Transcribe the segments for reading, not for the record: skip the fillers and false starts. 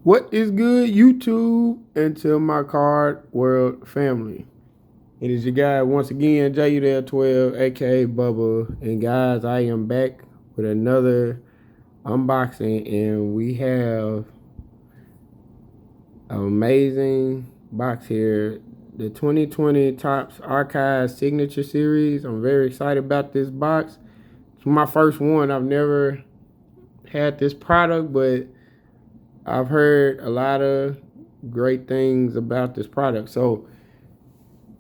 What is good, YouTube, and to my card world family? It is your guy once again, Udell 12, aka Bubba. And guys, I am back with another unboxing, and we have an amazing box here. The 2020 Topps Archive Signature Series. I'm very excited about this box. It's my first one. I've never had this product, but I've heard a lot of great things about this product. So,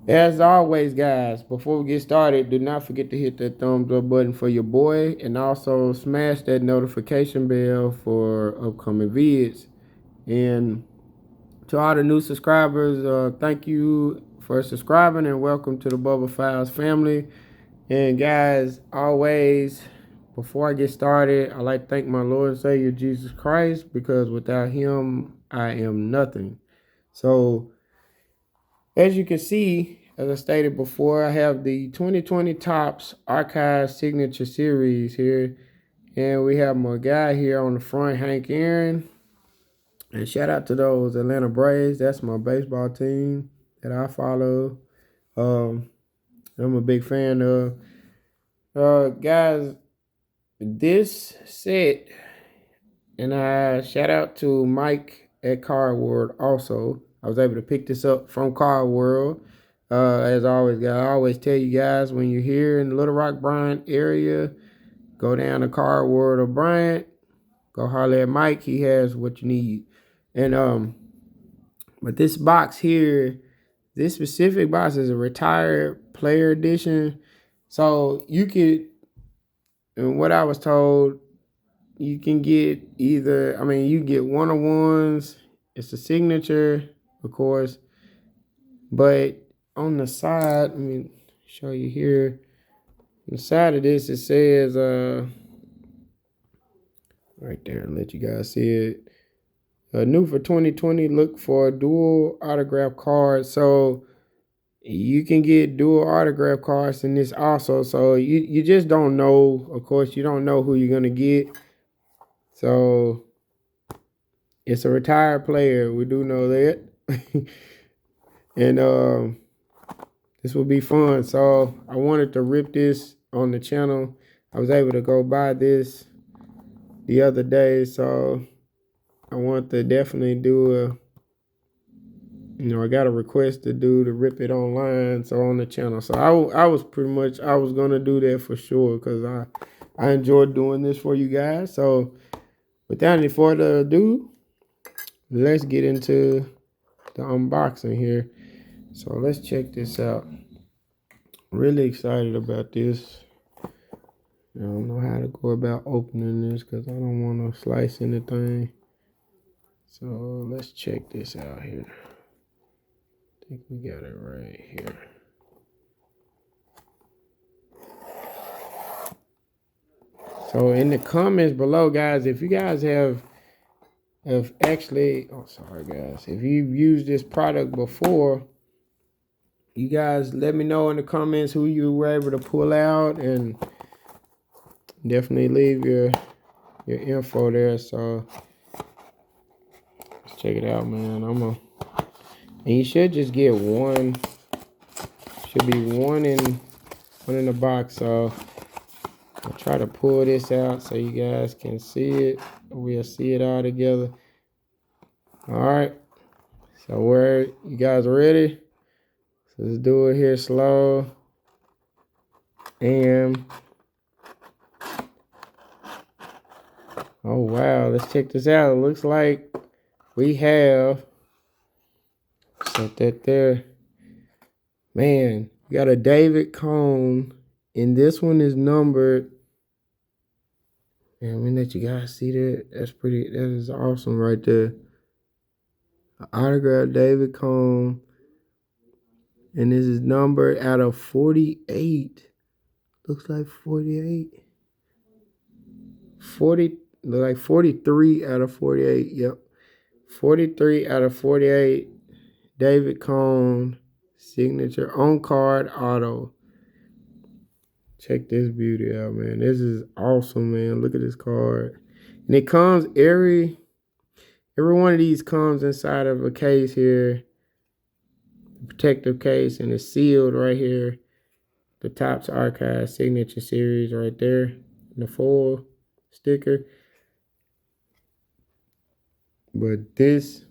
as always, guys, before we get started, do not forget to hit that thumbs up button for your boy and also smash that notification bell for upcoming vids. And to all the new subscribers, thank you for subscribing and welcome to the Bubba Files family. And guys, always, before I get started, I'd like to thank my Lord and Savior Jesus Christ, because without him, I am nothing. So, as you can see, as I stated before, I have the 2020 Topps Archive Signature Series here. And we have my guy here on the front, Hank Aaron. And shout out to those Atlanta Braves. That's my baseball team that I follow. I'm a big fan of. Guys, this set, and I shout out to Mike at Card World also. I was able to pick this up from Card World. As always, guys, I always tell you guys, when you're here in the Little Rock Bryant area, go down to Card World or Bryant, go holler at Mike. He has what you need. And but this box here, this specific box is a retired player edition. So you could, and what I was told, you can get either, you get one-on-ones. It's a signature, of course. But on the side, let me show you here. On the side of this, it says, right there, and let you guys see it. New for 2020, look for a dual autograph card. So you can get dual autograph cards in this also. So you just don't know. Of course, you don't know who you're going to get. So it's a retired player. We do know that. And this will be fun. So I wanted to rip this on the channel. I was able to go buy this the other day. So I want to definitely do I got a request to rip it online, so on the channel. So I was gonna do that for sure, because I enjoyed doing this for you guys. So without any further ado, let's get into the unboxing here. So let's check this out. Really excited about this. I don't know how to go about opening this because I don't want to slice anything. So let's check this out here. I think we got it right here. So in the comments below, guys, if you guys have actually, oh sorry guys, if you've used this product before, you guys let me know in the comments who you were able to pull out, and definitely leave your info there. So let's check it out, man. And you should just get one. Should be one in the box. So I'll try to pull this out so you guys can see it. We'll see it all together. All right. So you guys ready? So let's do it here slow. And oh wow, let's check this out. It looks like we have, set that there. Man, we got a David Cone, and this one is numbered. And I'm gonna let you guys see that. That is awesome right there. Autograph David Cone. And this is numbered out of 48. Looks like 48. 40, look like 43 out of 48. Yep. 43 out of 48. David Cone signature on card auto. Check this beauty out, man. This is awesome, man. Look at this card. And it comes every Every one of these comes inside of a case here, protective case, and it's sealed right here. The Topps Archive Signature Series right there, and the foil sticker. But this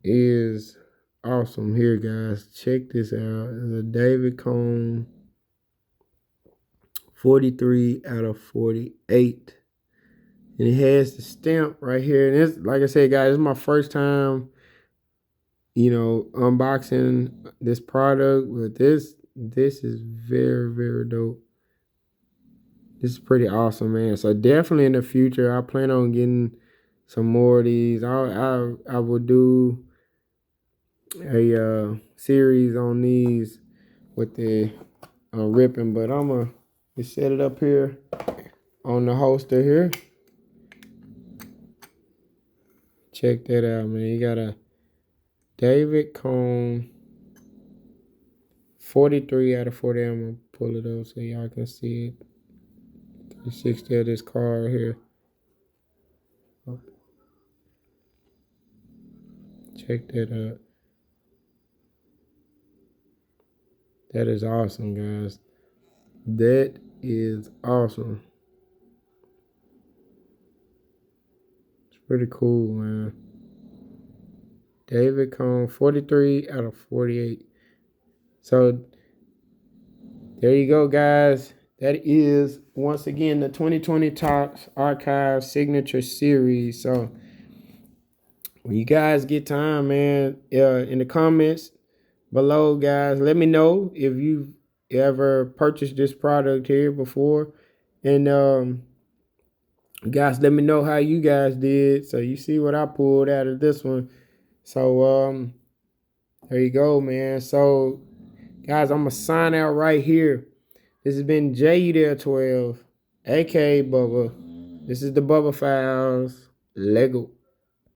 is awesome here, guys. Check this out. It's a David Cone 43 out of 48. And it has the stamp right here. And it's, like I said, guys, it's my first time, unboxing this product. But this is very, very dope. This is pretty awesome, man. So definitely in the future, I plan on getting some more of these. I will do a series on these with the ripping, but I'm gonna just set it up here on the holster here. Check that out, man. You got a David Cone 43 out of 40. I'm gonna pull it up so y'all can see it. 360 of this card here. Check that out. That is awesome, guys. That is awesome. It's pretty cool, man. David Cone, 43 out of 48. So, there you go, guys. That is, once again, the 2020 Topps Archive Signature Series. So, when you guys get time, man, in the comments below, guys, let me know if you've ever purchased this product here before. And guys, let me know how you guys did. So you see what I pulled out of this one. So there you go, man. So guys, I'm gonna sign out right here. This has been Udell 12, aka Bubba. This is the Bubba Files. Lego.